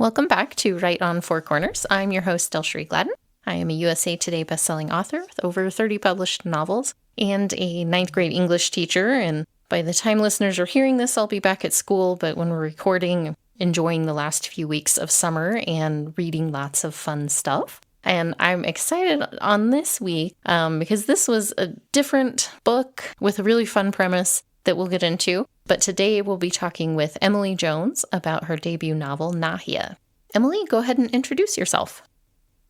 Welcome back to Right on Four Corners. I'm your host, DelSheree Gladden. I am a USA Today bestselling author with over 30 published novels and a ninth grade English teacher. And by the time listeners are hearing this, I'll be back at school. But when we're recording, enjoying the last few weeks of summer and reading lots of fun stuff. And I'm excited on this week because this was a different book with a really fun premise that we'll get into. But today we'll be talking with Emily Jones about her debut novel, Nahia. Emily, go ahead and introduce yourself.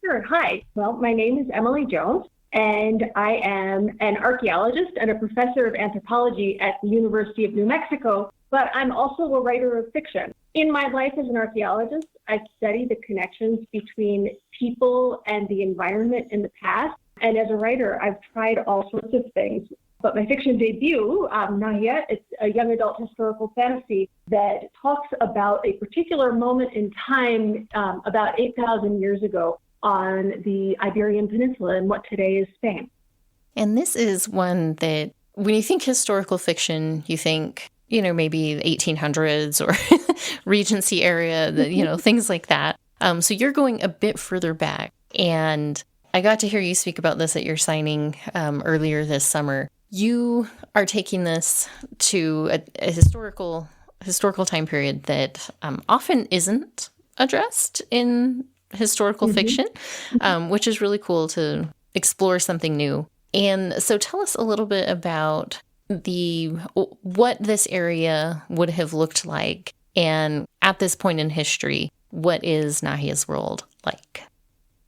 Sure. Hi. Well, my name is Emily Jones, and I am an archaeologist and a professor of anthropology at the University of New Mexico, but I'm also a writer of fiction. In my life as an archaeologist, I study the connections between people and the environment in the past. And as a writer, I've tried all sorts of things. But my fiction debut, Nahia, it's a young adult historical fantasy that talks about a particular moment in time about 8,000 years ago on the Iberian Peninsula in what today is Spain. And this is one that, when you think historical fiction, you think, maybe the 1800s or Regency area, things like that. So you're going a bit further back. And I got to hear you speak about this at your signing earlier this summer. You are taking this to a historical time period that often isn't addressed in historical fiction, which is really cool to explore something new. And so tell us a little bit about what this area would have looked like, and at this point in history, what is Nahia's world like?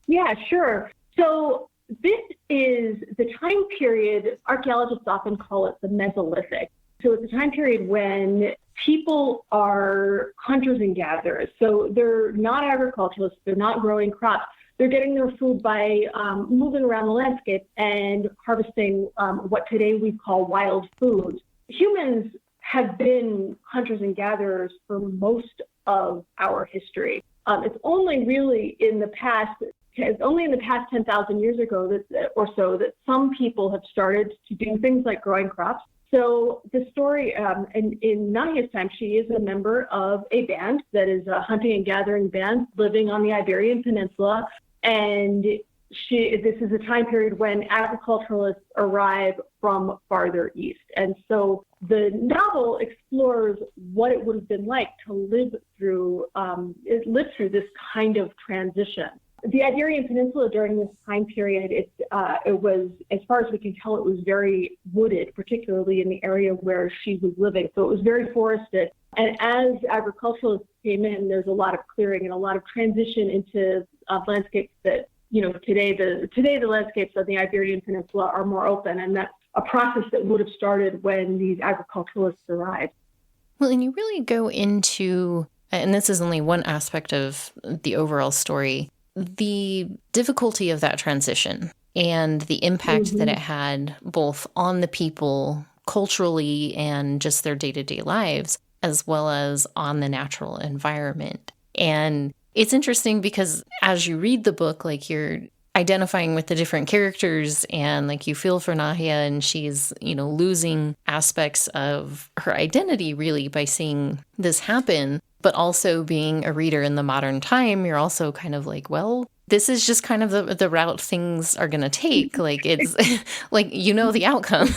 Yeah, sure. So this is the time period, archaeologists often call it the Mesolithic. So it's a time period when people are hunters and gatherers. So they're not agriculturalists, they're not growing crops. They're getting their food by moving around the landscape and harvesting what today we call wild foods. Humans have been hunters and gatherers for most of our history. It's only in the past 10,000 years ago or so that some people have started to do things like growing crops. So the story, in Nahia's time, she is a member of a band that is a hunting and gathering band living on the Iberian Peninsula. And this is a time period when agriculturalists arrive from farther east. And so the novel explores what it would have been like to live through this kind of transition. The Iberian Peninsula during this time period, it was, as far as we can tell, it was very wooded, particularly in the area where she was living. So it was very forested. And as agriculturalists came in, there's a lot of clearing and a lot of transition into landscapes that, today the landscapes of the Iberian Peninsula are more open. And that's a process that would have started when these agriculturalists arrived. Well, and you really go into, and this is only one aspect of the overall story, the difficulty of that transition and the impact that it had both on the people culturally and just their day-to-day lives, as well as on the natural environment. And it's interesting because as you read the book, you're identifying with the different characters and you feel for Nahia, and she's, losing aspects of her identity really by seeing this happen. But also being a reader in the modern time, you're also kind of well, this is just kind of the route things are going to take. It's the outcome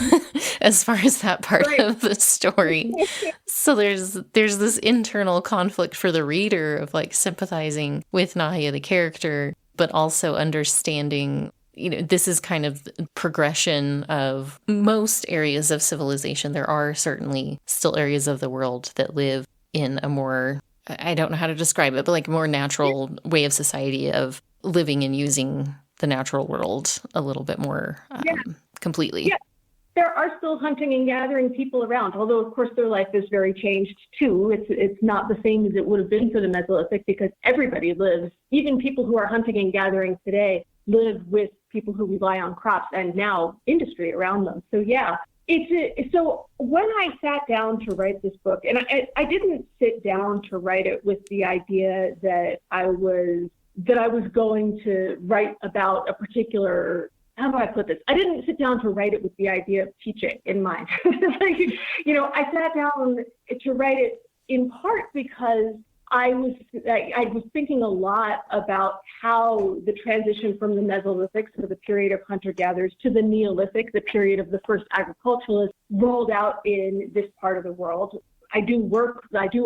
as far as that part of the story. So there's this internal conflict for the reader of sympathizing with Nahia, the character, but also understanding, this is kind of progression of most areas of civilization. There are certainly still areas of the world that live in a more, I don't know how to describe it, but more natural way of society of living and using the natural world a little bit more completely. Yeah. There are still hunting and gathering people around, although of course their life is very changed too. It's not the same as it would have been for the Mesolithic because everybody lives, even people who are hunting and gathering today live with people who rely on crops and now industry around them. So yeah. So when I sat down to write this book, and I didn't sit down to write it with the idea that I was going to write about a particular, how do I put this? I didn't sit down to write it with the idea of teaching in mind. I sat down to write it in part because I was thinking a lot about how the transition from the Mesolithic, so the period of hunter-gatherers, to the Neolithic, the period of the first agriculturalists, rolled out in this part of the world. I do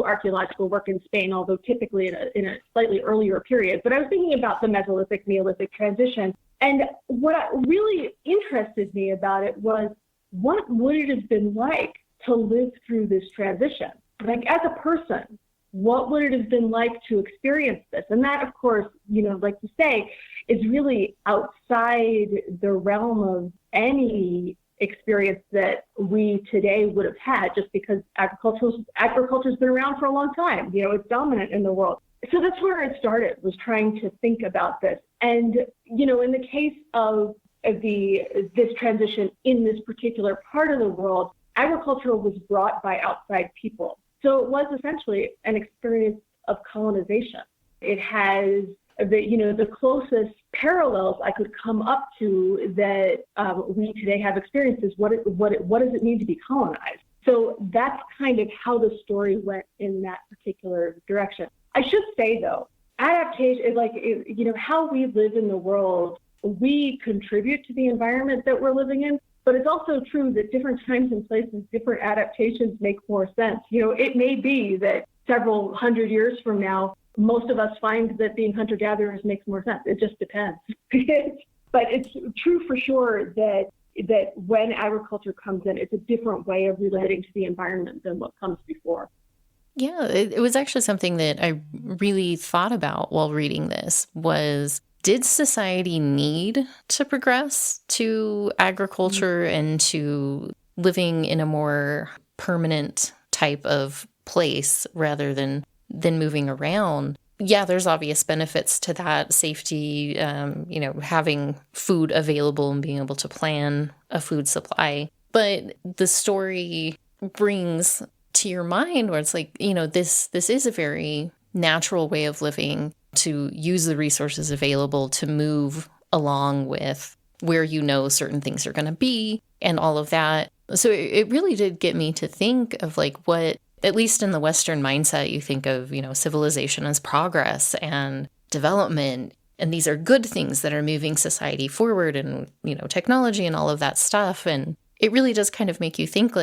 archaeological work in Spain, although typically in a slightly earlier period. But I was thinking about the Mesolithic, Neolithic transition. And what really interested me about it was, what would it have been like to live through this transition? Like, as a person, what would it have been like to experience this? And that, of course, like you say, is really outside the realm of any experience that we today would have had, just because agriculture's been around for a long time. It's dominant in the world. So that's where it started, was trying to think about this. And, in the case of this transition in this particular part of the world, agriculture was brought by outside people. So it was essentially an experience of colonization. It has the closest parallels I could come up to that we today have experienced is what does it mean to be colonized? So that's kind of how the story went in that particular direction. I should say, though, adaptation, how we live in the world, we contribute to the environment that we're living in. But it's also true that different times and places, different adaptations make more sense. It may be that several hundred years from now, most of us find that being hunter-gatherers makes more sense. It just depends. But it's true for sure that when agriculture comes in, it's a different way of relating to the environment than what comes before. Yeah, it was actually something that I really thought about while reading this was, did society need to progress to agriculture and to living in a more permanent type of place rather than moving around? Yeah, there's obvious benefits to that, safety, having food available and being able to plan a food supply. But the story brings to your mind where it's like, this is a very natural way of living, to use the resources available to move along with where certain things are going to be and all of that. So it really did get me to think of what, at least in the Western mindset, you think of, civilization as progress and development. And these are good things that are moving society forward and, technology and all of that stuff. And it really does kind of make you think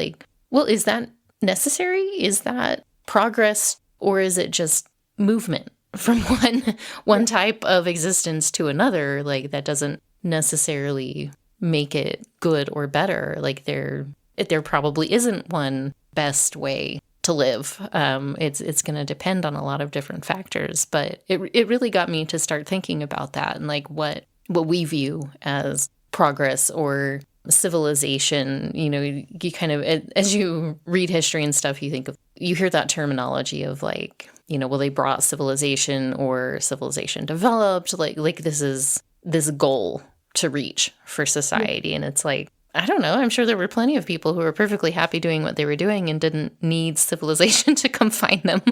well, is that necessary? Is that progress, or is it just movement from one type of existence to another? That doesn't necessarily make it good or better. There probably isn't one best way to live. It's going to depend on a lot of different factors, but it really got me to start thinking about that and what we view as progress or civilization. You kind of, as you read history and stuff, you hear that terminology of they brought civilization, or civilization developed, this is this goal to reach for society. And it's I don't know, I'm sure there were plenty of people who were perfectly happy doing what they were doing and didn't need civilization to come find them.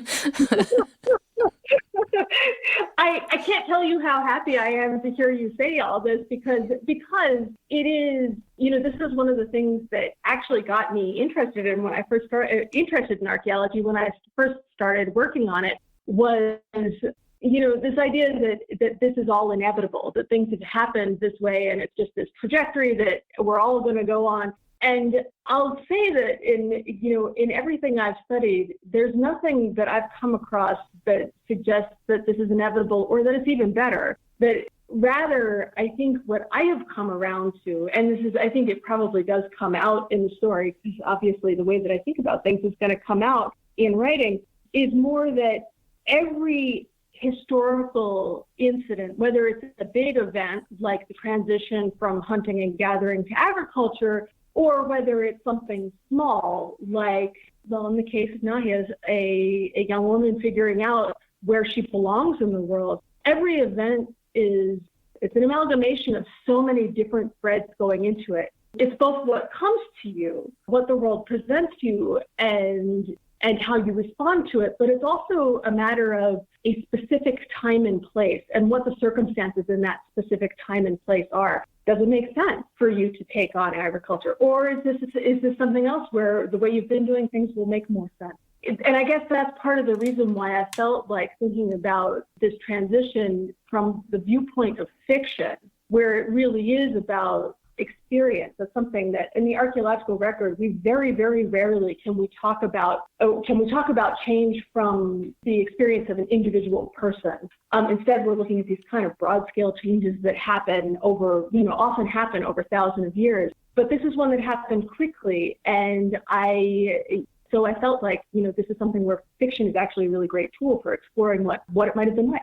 I can't tell you how happy I am to hear you say all this, because it is, this is one of the things that actually got me interested in when I first started interested in archaeology. When I first started working on it, was this idea that this is all inevitable, that things have happened this way and it's just this trajectory that we're all going to go on. And I'll say that in everything I've studied, there's nothing that I've come across that suggests that this is inevitable or that it's even better. That rather, I think what I have come around to, and I think it probably does come out in the story, because obviously the way that I think about things is going to come out in writing, is more that every historical incident, whether it's a big event like the transition from hunting and gathering to agriculture, or whether it's something small, like, well, in the case of Nahia's, a young woman figuring out where she belongs in the world, every event it's an amalgamation of so many different threads going into it. It's both what comes to you, what the world presents to you, and how you respond to it, but it's also a matter of a specific time and place and what the circumstances in that specific time and place are. Does it make sense for you to take on agriculture? Or is this something else where the way you've been doing things will make more sense? And I guess that's part of the reason why I felt like thinking about this transition from the viewpoint of fiction, where it really is about experience. That's something that in the archaeological record, we very, very rarely can we talk about change from the experience of an individual person. Instead, we're looking at these kind of broad scale changes that happen often happen over thousands of years. But this is one that happened quickly. And so I felt like, this is something where fiction is actually a really great tool for exploring what it might have been like.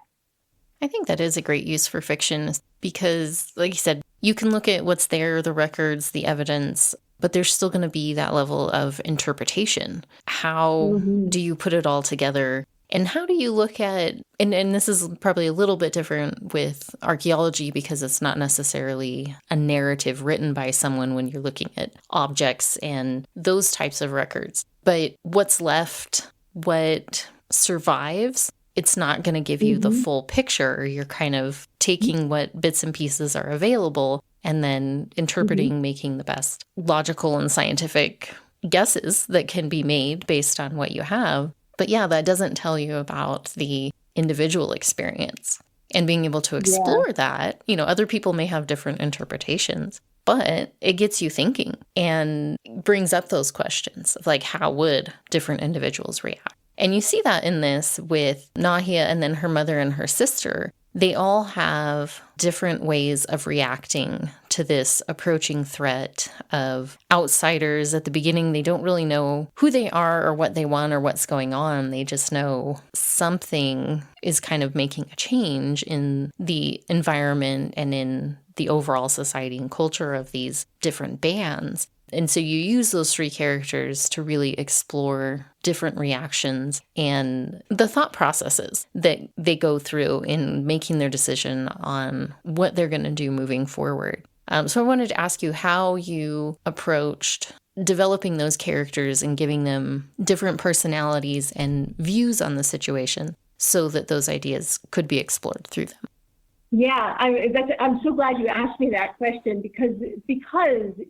I think that is a great use for fiction because, like you said, you can look at what's there, the records, the evidence, but there's still going to be that level of interpretation. How do you put it all together? And how do you look at, and this is probably a little bit different with archaeology because it's not necessarily a narrative written by someone when you're looking at objects and those types of records. But what's left, what survives, it's not going to give you the full picture. You're kind of taking what bits and pieces are available and then interpreting, making the best logical and scientific guesses that can be made based on what you have. But yeah, that doesn't tell you about the individual experience. And being able to explore that, other people may have different interpretations, but it gets you thinking and brings up those questions of like, how would different individuals react? And you see that in this with Nahia and then her mother and her sister. They all have different ways of reacting to this approaching threat of outsiders. At the beginning, they don't really know who they are or what they want or what's going on. They just know something is kind of making a change in the environment and in the overall society and culture of these different bands. And so you use those three characters to really explore different reactions and the thought processes that they go through in making their decision on what they're going to do moving forward. So I wanted to ask you how you approached developing those characters and giving them different personalities and views on the situation so that those ideas could be explored through them. Yeah, I'm so glad you asked me that question because this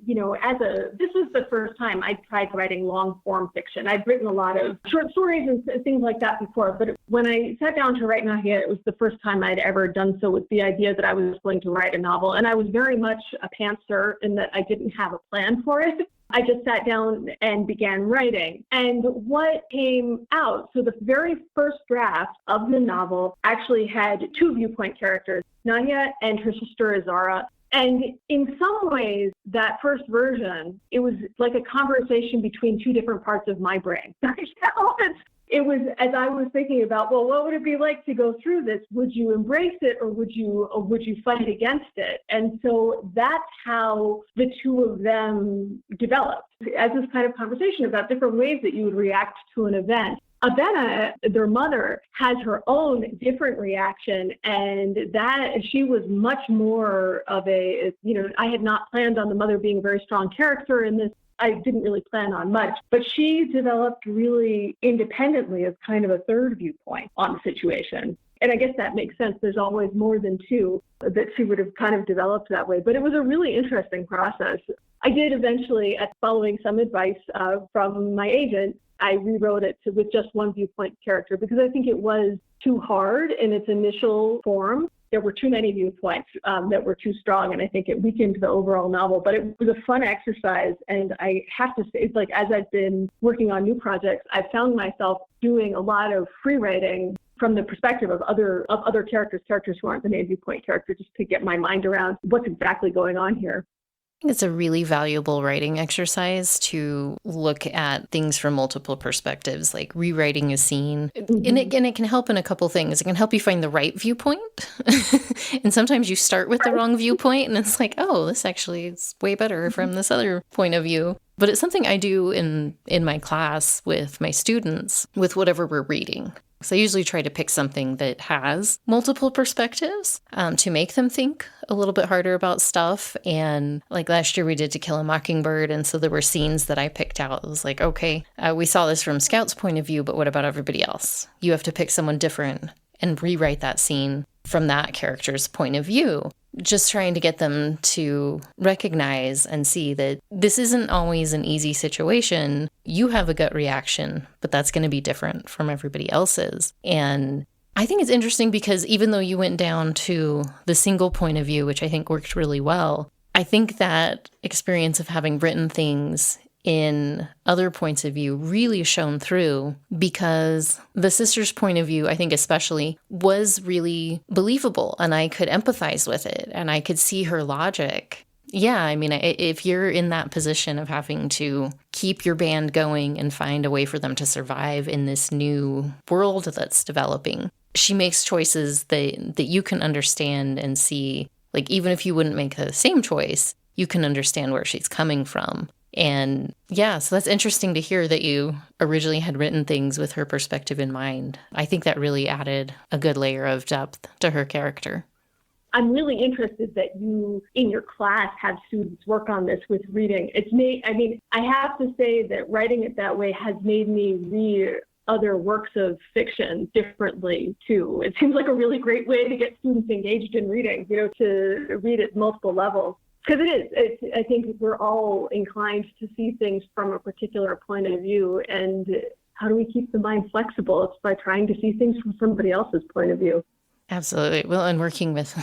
was the first time I tried writing long form fiction. I'd written a lot of short stories and things like that before, but when I sat down to write Nahia, it was the first time I'd ever done so with the idea that I was going to write a novel. And I was very much a pantser in that I didn't have a plan for it. I just sat down and began writing. And what came out, so the very first draft of the novel actually had two viewpoint characters, Nahia and her sister Azara. And in some ways, that first version, it was like a conversation between two different parts of my brain. It was, as I was thinking about, well, what would it be like to go through this? Would you embrace it or would you fight against it? And so that's how the two of them developed as this kind of conversation about different ways that you would react to an event. Abena, their mother, has her own different reaction, and that she was much more of I had not planned on the mother being a very strong character in this. I didn't really plan on much, but she developed really independently as kind of a third viewpoint on the situation. And I guess that makes sense. There's always more than two that she would have kind of developed that way. But it was a really interesting process. I did eventually, following some advice from my agent, I rewrote it with just one viewpoint character because I think it was too hard in its initial form. There were too many viewpoints that were too strong, and I think it weakened the overall novel. But it was a fun exercise, and I have to say, it's like as I've been working on new projects, I've found myself doing a lot of free writing from the perspective of other characters who aren't the main viewpoint character, just to get my mind around what's exactly going on here. It's a really valuable writing exercise to look at things from multiple perspectives, like rewriting a scene. And it can help in a couple things. It can help you find the right viewpoint. And sometimes you start with the wrong viewpoint and it's like, oh, this actually is way better from this other point of view. But it's something I do in my class with my students with whatever we're reading. So I usually try to pick something that has multiple perspectives to make them think a little bit harder about stuff. And like last year we did To Kill a Mockingbird. And so there were scenes that I picked out. It was like, okay, we saw this from Scout's point of view, but what about everybody else? You have to pick someone different and rewrite that scene from that character's point of view, just trying to get them to recognize and see that this isn't always an easy situation. You have a gut reaction, but that's going to be different from everybody else's. And I think it's interesting because even though you went down to the single point of view, which I think worked really well, I think that experience of having written things in other points of view really shone through, because the sister's point of view, I think especially, was really believable, and I could empathize with it and I could see her logic. Yeah, I mean, if you're in that position of having to keep your band going and find a way for them to survive in this new world that's developing, she makes choices that you can understand and see. Like, even if you wouldn't make the same choice, you can understand where she's coming from. And yeah, so that's interesting to hear that you originally had written things with her perspective in mind. I think that really added a good layer of depth to her character. I'm really interested that you, in your class, have students work on this with reading. I have to say that writing it that way has made me read other works of fiction differently too. It seems like a really great way to get students engaged in reading, to read at multiple levels. Because I think we're all inclined to see things from a particular point of view. And how do we keep the mind flexible? It's by trying to see things from somebody else's point of view. Absolutely. Well, and working with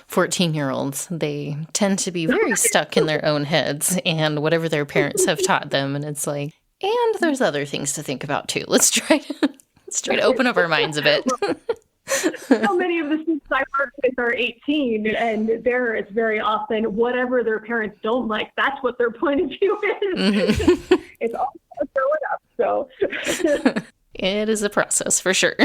14-year-olds, they tend to be very stuck in their own heads and whatever their parents have taught them. And it's like, and there's other things to think about too. Let's try to open up our minds a bit. So many of the students I work with are 18, and there it's very often whatever their parents don't like, that's what their point of view is. Mm-hmm. It's all growing up. So it is a process for sure.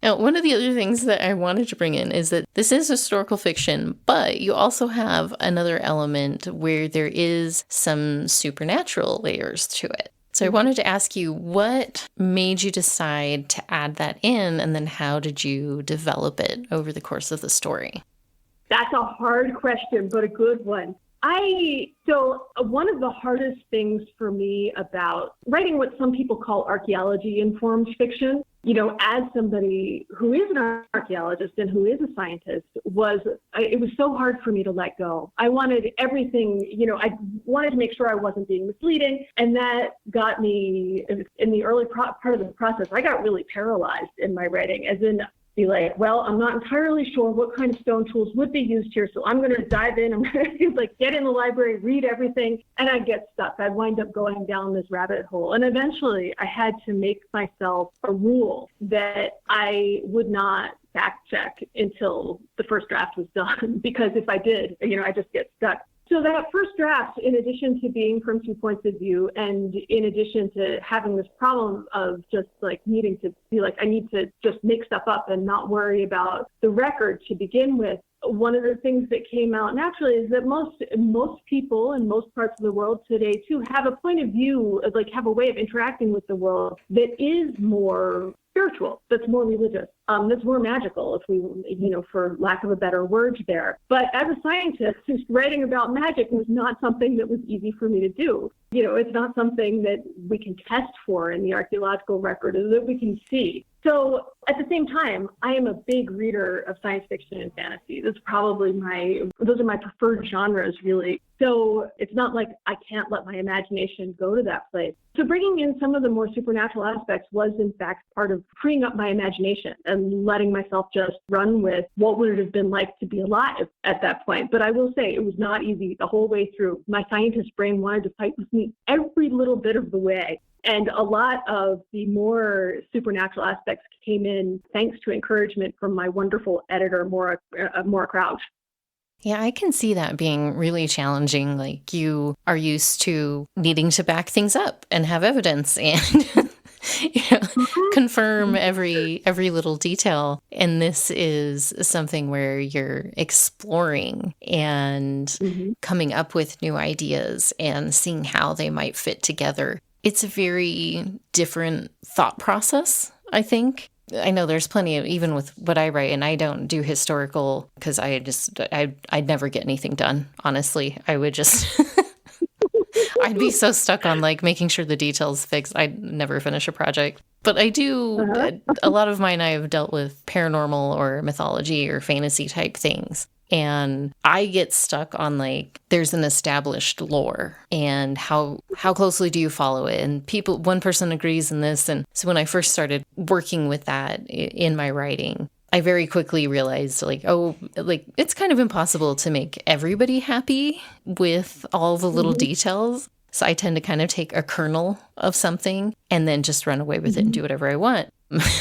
Now, one of the other things that I wanted to bring in is that this is historical fiction, but you also have another element where there is some supernatural layers to it. So I wanted to ask you, what made you decide to add that in, and then how did you develop it over the course of the story? That's a hard question, but a good one. So one of the hardest things for me about writing what some people call archaeology-informed fiction, as somebody who is an archaeologist and who is a scientist, it was so hard for me to let go. I wanted everything, I wanted to make sure I wasn't being misleading. And that got me, in the early part of the process, I got really paralyzed in my writing, as in, be like, well, I'm not entirely sure what kind of stone tools would be used here, so I'm going to dive in. I'm going to get in the library, read everything, and I'd get stuck. I'd wind up going down this rabbit hole. And eventually I had to make myself a rule that I would not fact check until the first draft was done, because if I did, I just get stuck. So that first draft, in addition to being from 2 points of view, and in addition to having this problem of just needing to be I need to just make stuff up and not worry about the record to begin with, one of the things that came out naturally is that most people in most parts of the world today too have a point of view, have a way of interacting with the world that is more spiritual, that's more religious, that's more magical, if we, for lack of a better word there. But as a scientist, just writing about magic was not something that was easy for me to do. It's not something that we can test for in the archaeological record, or that we can see. So at the same time, I am a big reader of science fiction and fantasy. Those are my preferred genres, really. So it's not like I can't let my imagination go to that place. So bringing in some of the more supernatural aspects was, in fact, part of freeing up my imagination and letting myself just run with what would it have been like to be alive at that point. But I will say it was not easy the whole way through. My scientist brain wanted to fight with me every little bit of the way. And a lot of the more supernatural aspects came in thanks to encouragement from my wonderful editor, Maura Crouch. Yeah, I can see that being really challenging. Like, you are used to needing to back things up and have evidence and confirm every little detail. And this is something where you're exploring and coming up with new ideas and seeing how they might fit together. It's a very different thought process, I think. I know there's plenty of, even with what I write, and I don't do historical because I'd never get anything done, honestly. I would just, I'd be so stuck on making sure the details fixed. I'd never finish a project. But I do, Uh-huh. a lot of mine I have dealt with paranormal or mythology or fantasy type things. And I get stuck on like there's an established lore and how closely do you follow it? And people one person agrees in this. And so when I first started working with that in my writing, I very quickly realized like, oh, like it's kind of impossible to make everybody happy with all the little Mhm. details. So I tend to kind of take a kernel of something and then just run away with it and Mhm. do whatever I want,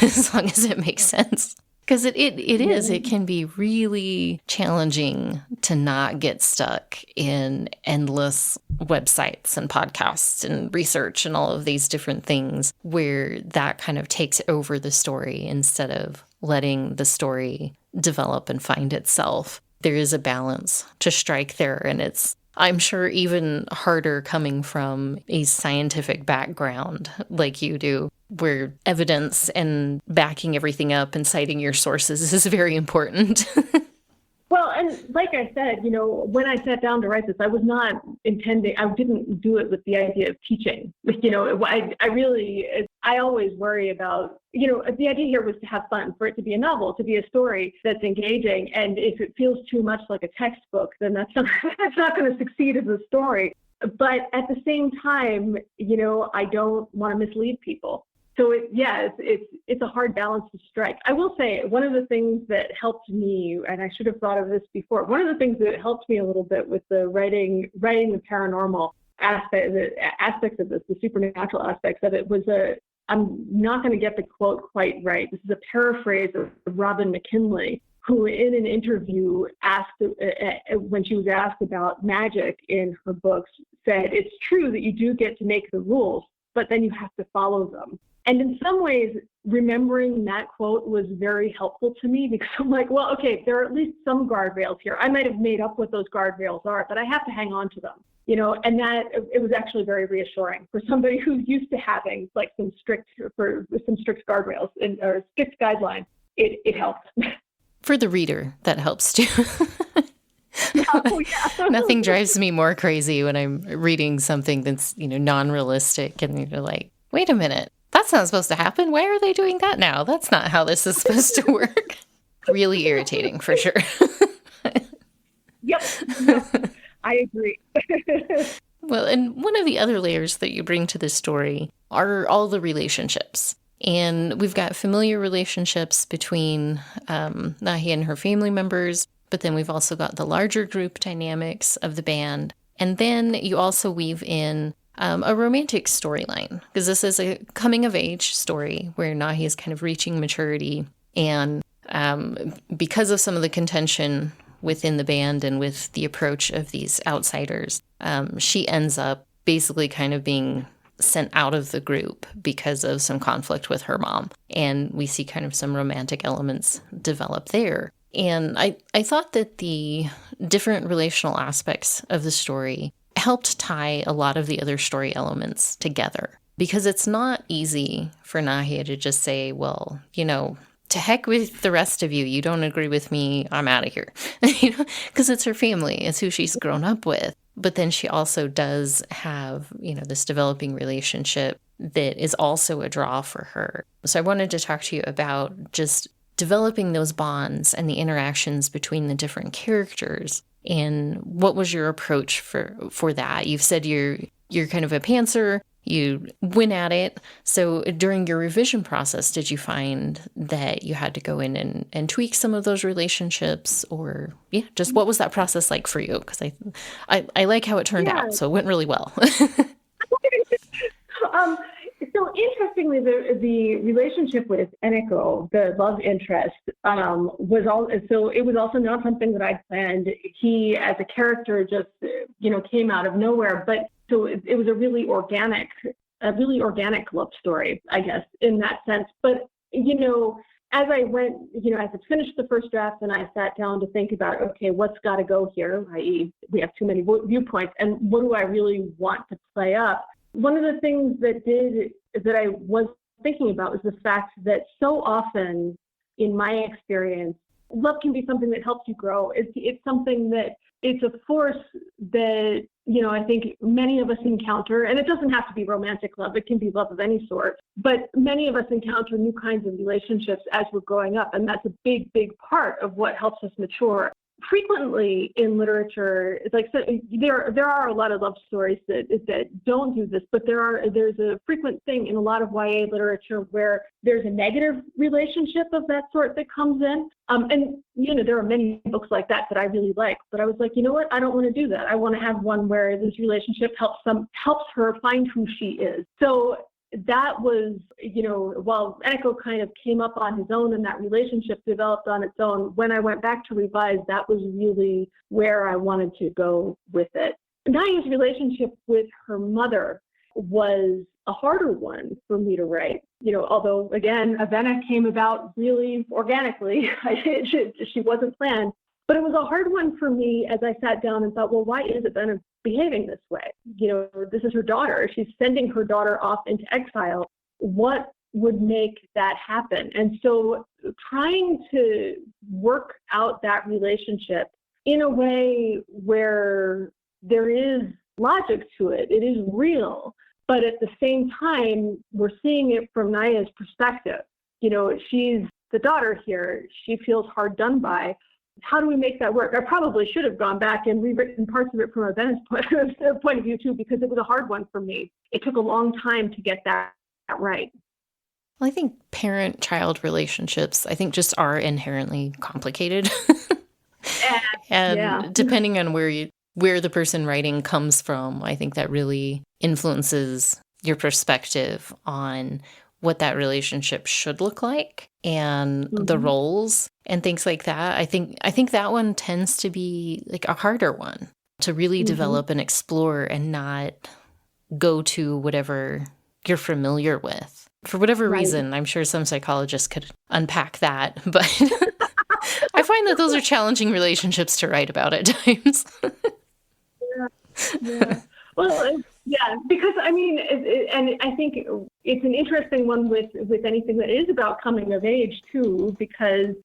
as long as it makes sense. Because Yeah. it can be really challenging to not get stuck in endless websites and podcasts and research and all of these different things where that kind of takes over the story instead of letting the story develop and find itself. There is a balance to strike there, and it's I'm sure even harder coming from a scientific background like you do, where evidence and backing everything up and citing your sources is very important. Well, and like I said, when I sat down to write this, I was not intending, I didn't do it with the idea of teaching. I always worry about, the idea here was to have fun, for it to be a novel, to be a story that's engaging. And if it feels too much like a textbook, then that's not, that's not going to succeed as a story. But at the same time, I don't want to mislead people. So it's a hard balance to strike. I will say one of the things that helped me, and I should have thought of this before, one of the things that helped me a little bit with the writing the paranormal aspects of this, the supernatural aspects of it, was I'm not going to get the quote quite right. This is a paraphrase of Robin McKinley, who in an interview asked, when she was asked about magic in her books, said, "It's true that you do get to make the rules, but then you have to follow them." And in some ways, remembering that quote was very helpful to me, because I'm like, well, okay, there are at least some guardrails here. I might have made up what those guardrails are, but I have to hang on to them, and that it was actually very reassuring for somebody who's used to having like some strict guardrails or strict guidelines. It helped. For the reader, that helps too. Oh, yeah. Nothing drives me more crazy when I'm reading something that's, non-realistic and you're like, wait a minute, that's not supposed to happen. Why are they doing that now? That's not how this is supposed to work. Really irritating for sure. Yep. I agree. Well, and one of the other layers that you bring to this story are all the relationships. And we've got familiar relationships between Nahi and her family members, but then we've also got the larger group dynamics of the band. And then you also weave in a romantic storyline, because this is a coming of age story where Nahi is kind of reaching maturity. And because of some of the contention within the band and with the approach of these outsiders, she ends up basically kind of being sent out of the group because of some conflict with her mom. And we see kind of some romantic elements develop there. And I thought that the different relational aspects of the story helped tie a lot of the other story elements together. Because it's not easy for Nahia to just say, well, to heck with the rest of you. You don't agree with me. I'm out of here. Because it's her family. It's who she's grown up with. But then she also does have, this developing relationship that is also a draw for her. So I wanted to talk to you about just developing those bonds and the interactions between the different characters. And what was your approach for that? You've said you're kind of a pantser. You went at it. So during your revision process, did you find that you had to go in and tweak some of those relationships, or just what was that process like for you? Because I like how it turned out, so it went really well. So interestingly, the relationship with Eniko, the love interest, it was also not something that I planned. He, as a character, just came out of nowhere. But so it was a really organic love story, I guess, in that sense. But as I went, as I finished the first draft and I sat down to think about, okay, what's got to go here, i.e., we have too many viewpoints, and what do I really want to play up? One of the things that I was thinking about was the fact that so often, in my experience, love can be something that helps you grow. It's something that it's a force that I think many of us encounter, and it doesn't have to be romantic love, it can be love of any sort, but many of us encounter new kinds of relationships as we're growing up, and that's a big, big part of what helps us mature. Frequently in literature, it's like, so there are a lot of love stories that don't do this, but there's a frequent thing in a lot of YA literature where there's a negative relationship of that sort that comes in. And there are many books like that I really like, but I was like, you know what? I don't want to do that. I want to have one where this relationship helps her find who she is. So that was, while Echo kind of came up on his own and that relationship developed on its own, when I went back to revise, that was really where I wanted to go with it. Naya's relationship with her mother was a harder one for me to write. Although, again, Avenna came about really organically. She wasn't planned. But it was a hard one for me as I sat down and thought, well, why is Avenna behaving this way? This is her daughter. She's sending her daughter off into exile. What would make that happen? And so trying to work out that relationship in a way where there is logic to it, it is real, but at the same time, we're seeing it from Naya's perspective. She's the daughter here. She feels hard done by. How do we make that work? I probably should have gone back and rewritten parts of it from Avenna's point of view too, because it was a hard one for me. It took a long time to get that right. Well, I think parent-child relationships, I think, just are inherently complicated. And depending on where the person writing comes from, I think that really influences your perspective on what that relationship should look like and the roles and things like that. I think that one tends to be like a harder one to really develop and explore and not go to whatever you're familiar with. For whatever reason, I'm sure some psychologists could unpack that, but I find that those are challenging relationships to write about at times. Yeah. Well, yeah, because and I think it's an interesting one with anything that is about coming of age too, because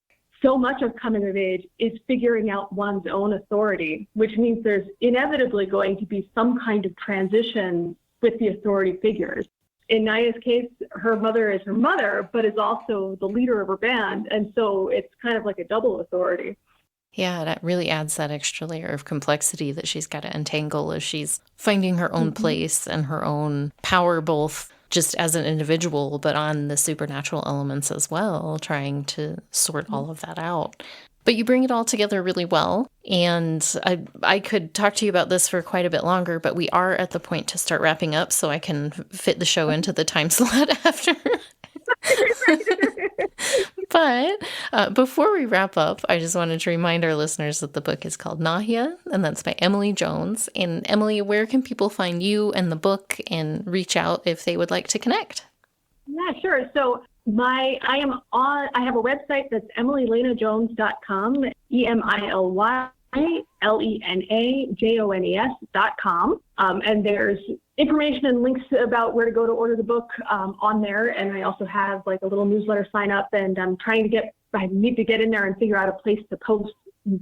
so much of coming of age is figuring out one's own authority, which means there's inevitably going to be some kind of transition with the authority figures. In Naya's case, her mother is her mother, but is also the leader of her band, and so it's kind of like a double authority. Yeah, that really adds that extra layer of complexity that she's got to untangle as she's finding her own place and her own power, both just as an individual, but on the supernatural elements as well, trying to sort all of that out. But you bring it all together really well. And I could talk to you about this for quite a bit longer, but we are at the point to start wrapping up so I can fit the show into the time slot after. But before we wrap up, I just wanted to remind our listeners that the book is called Nahia, and that's by Emily Jones. And Emily, where can people find you and the book and reach out if they would like to connect? Yeah, sure. So I have a website that's emilylenajones.com, EMILYLENAJONES.com. And there's information and links about where to go to order the book on there. And I also have like a little newsletter sign up, and I need to get in there and figure out a place to post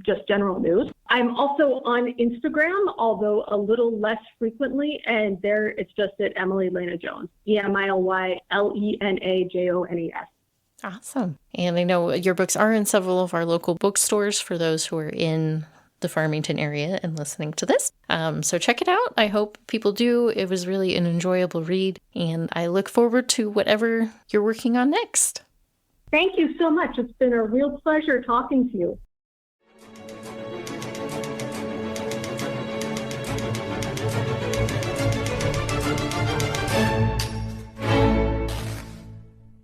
just general news. I'm also on Instagram, although a little less frequently, and there it's just at Emily Lena Jones, EMILYLENAJONES. Awesome. And I know your books are in several of our local bookstores for those who are in the Farmington area and listening to this. So check it out. I hope people do. It was really an enjoyable read, and I look forward to whatever you're working on next. Thank you so much. It's been a real pleasure talking to you.